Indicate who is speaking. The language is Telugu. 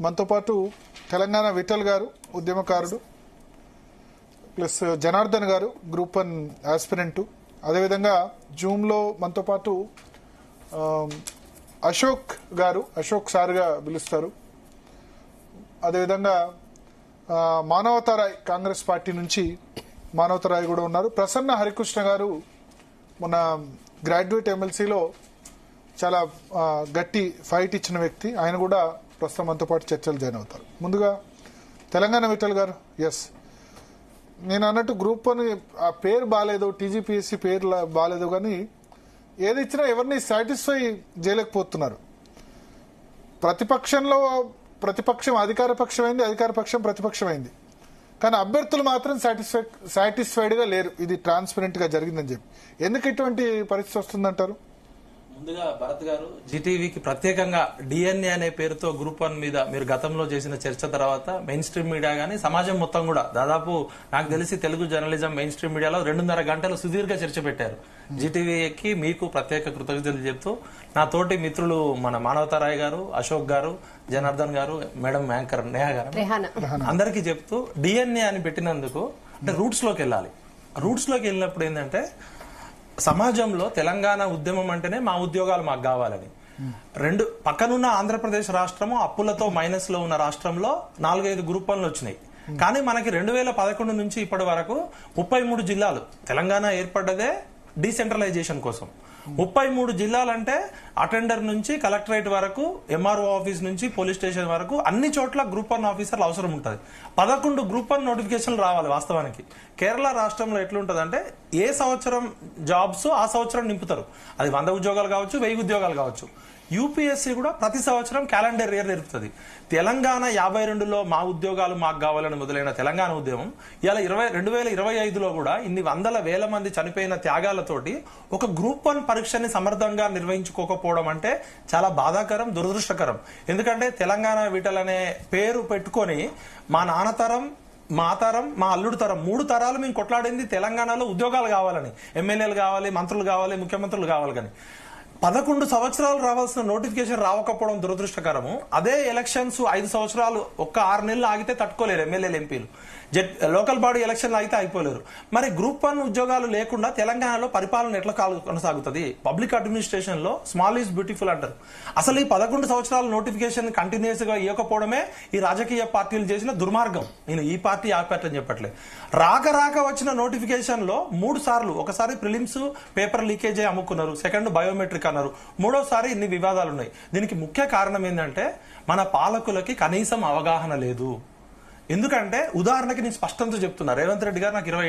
Speaker 1: మనతో పాటు తెలంగాణ విఠల్ గారు ఉద్యమకారుడు, ప్లస్ జనార్దన్ గారు గ్రూప్ 1 ఆస్పిరెంట్, అదేవిధంగా జూమ్లో మనతో పాటు అశోక్ గారు, అశోక్ సార్గా పిలుస్తారు, అదేవిధంగా మానవతారాయ్ కాంగ్రెస్ పార్టీ నుంచి మానవతారాయ్ కూడా ఉన్నారు. ప్రసన్న హరికృష్ణ గారు మన గ్రాడ్యుయేట్ ఎమ్మెల్సీలో చాలా గట్టి ఫైట్ ఇచ్చిన వ్యక్తి, ఆయన కూడా ప్రస్తుతం మనతో పాటు చర్చలు జాయిన్ అవుతారు. ముందుగా తెలంగాణ విఠల్ గారు, ఎస్ నేను అన్నట్టు గ్రూప్ 1 ఆ పేరు బాగాలేదు, టీజీపీఎస్సీ పేరు బాగాలేదు, కానీ ఏది ఇచ్చినా ఎవరిని సాటిస్ఫై చేయలేకపోతున్నారు. ప్రతిపక్షం అధికార పక్షమైంది, అధికార పక్షం ప్రతిపక్షమైంది, కానీ అభ్యర్థులు మాత్రం సాటిస్ఫైడ్గా లేరు. ఇది ట్రాన్స్పరెంట్గా జరిగిందని చెప్పి ఎందుకు ఇటువంటి పరిస్థితి వస్తుందంటారు?
Speaker 2: ముందుగా భరత్ గారు, జీటీవీకి ప్రత్యేకంగా డిఎన్ఏ అనే పేరుతో గ్రూప్ 1 మీద మీరు గతంలో చేసిన చర్చ తర్వాత మెయిన్ స్ట్రీమ్ మీడియా గానీ సమాజం మొత్తం కూడా దాదాపు నాకు తెలిసి తెలుగు జర్నలిజం మెయిన్ స్ట్రీమ్ మీడియాలో 2.5 గంటలు సుదీర్ఘ చర్చ పెట్టారు. జీటీవీకి మీకు ప్రత్యేక కృతజ్ఞతలు చెప్తూ నా తోటి మిత్రులు మన మానవతారాయ్ గారు, అశోక్ గారు, జనార్దన్ గారు, మేడం యాంకర్ నేహా గారు అందరికీ చెప్తూ డిఎన్ఏ అని పెట్టినందుకు అంటే రూట్స్ లోకి వెళ్ళాలి. రూట్స్ లోకి వెళ్ళినప్పుడు ఏంటంటే సమాజంలో తెలంగాణ ఉద్యమం అంటేనే మా ఉద్యోగాలు మాకు కావాలని, పక్కనున్న ఆంధ్రప్రదేశ్ రాష్ట్రము అప్పులతో మైనస్ లో ఉన్న రాష్ట్రంలో 4-5 గ్రూప్ 1లు వచ్చినాయి. కానీ మనకి 2011 నుంచి ఇప్పటి వరకు 33 జిల్లాలు. తెలంగాణ ఏర్పడ్డదే డీసెంట్రలైజేషన్ కోసం. 33 జిల్లాలంటే అటెండర్ నుంచి కలెక్టరేట్ వరకు, ఎంఆర్ఓ ఆఫీస్ నుంచి పోలీస్ స్టేషన్ వరకు అన్ని చోట్ల గ్రూప్ 1 ఆఫీసర్లు అవసరం ఉంటుంది. 11 గ్రూప్ 1 నోటిఫికేషన్లు రావాలి. వాస్తవానికి కేరళ రాష్ట్రంలో ఎట్లుంటదంటే ఏ సంవత్సరం జాబ్స్ ఆ సంవత్సరం నింపుతారు. అది 100 ఉద్యోగాలు కావచ్చు, 1000 ఉద్యోగాలు కావచ్చు. యూపీఎస్సీ కూడా ప్రతి సంవత్సరం క్యాలెండర్ ఇయర్ జరుపుతుంది. తెలంగాణ 52లో మా ఉద్యోగాలు మాకు కావాలని మొదలైన తెలంగాణ ఉద్యమం ఇలా 2025లో కూడా ఇన్ని వందల వేల మంది చనిపోయిన త్యాగాలతోటి ఒక గ్రూప్ 1 పరీక్షని సమర్థంగా నిర్వహించుకోకపోవడం అంటే చాలా బాధాకరం, దురదృష్టకరం. ఎందుకంటే తెలంగాణ విఠల్ అనే పేరు పెట్టుకొని మా నాన్నతరం, మా తరం, మా అల్లుడు తరం 3 తరాలు మేము కొట్లాడింది తెలంగాణలో ఉద్యోగాలు కావాలని, ఎమ్మెల్యేలు కావాలి, మంత్రులు కావాలి, ముఖ్యమంత్రులు కావాలి. కానీ 11 సంవత్సరాలు రావాల్సిన నోటిఫికేషన్ రావకపోవడం దురదృష్టకరము. అదే ఎలక్షన్స్ 5 సంవత్సరాలు ఒక్క 6 నెలలు ఆగితే తట్టుకోలేరు ఎమ్మెల్యేలు, ఎంపీలు. లోకల్ బాడీ ఎలక్షన్లు అయితే అయిపోలేరు. మరి గ్రూప్ 1 ఉద్యోగాలు లేకుండా తెలంగాణలో పరిపాలన ఎట్లా కొనసాగుతుంది? పబ్లిక్ అడ్మినిస్ట్రేషన్ లో స్మాల్ ఈజ్ బ్యూటిఫుల్ అంటారు. అసలు ఈ 11 సంవత్సరాల నోటిఫికేషన్ కంటిన్యూస్ గా ఇవ్వకపోవడమే ఈ రాజకీయ పార్టీలు చేసిన దుర్మార్గం. నేను ఈ పార్టీ ఆ పార్టీ అని చెప్పట్లే. రాక వచ్చిన నోటిఫికేషన్ లో 3 సార్లు, ఒకసారి ప్రిలిమ్స్ పేపర్ లీకేజ్ అయి అమ్ముకున్నారు, సెకండ్ బయోమెట్రిక్ అన్నారు, 3వసారి ఇన్ని వివాదాలు ఉన్నాయి. దీనికి ముఖ్య కారణం ఏంటంటే మన పాలకులకి కనీసం అవగాహన లేదు. ఎందుకంటే ఉదాహరణకి నేను స్పష్టంతో చెప్తున్నా, రేవంత్ రెడ్డి గారు నాకు 20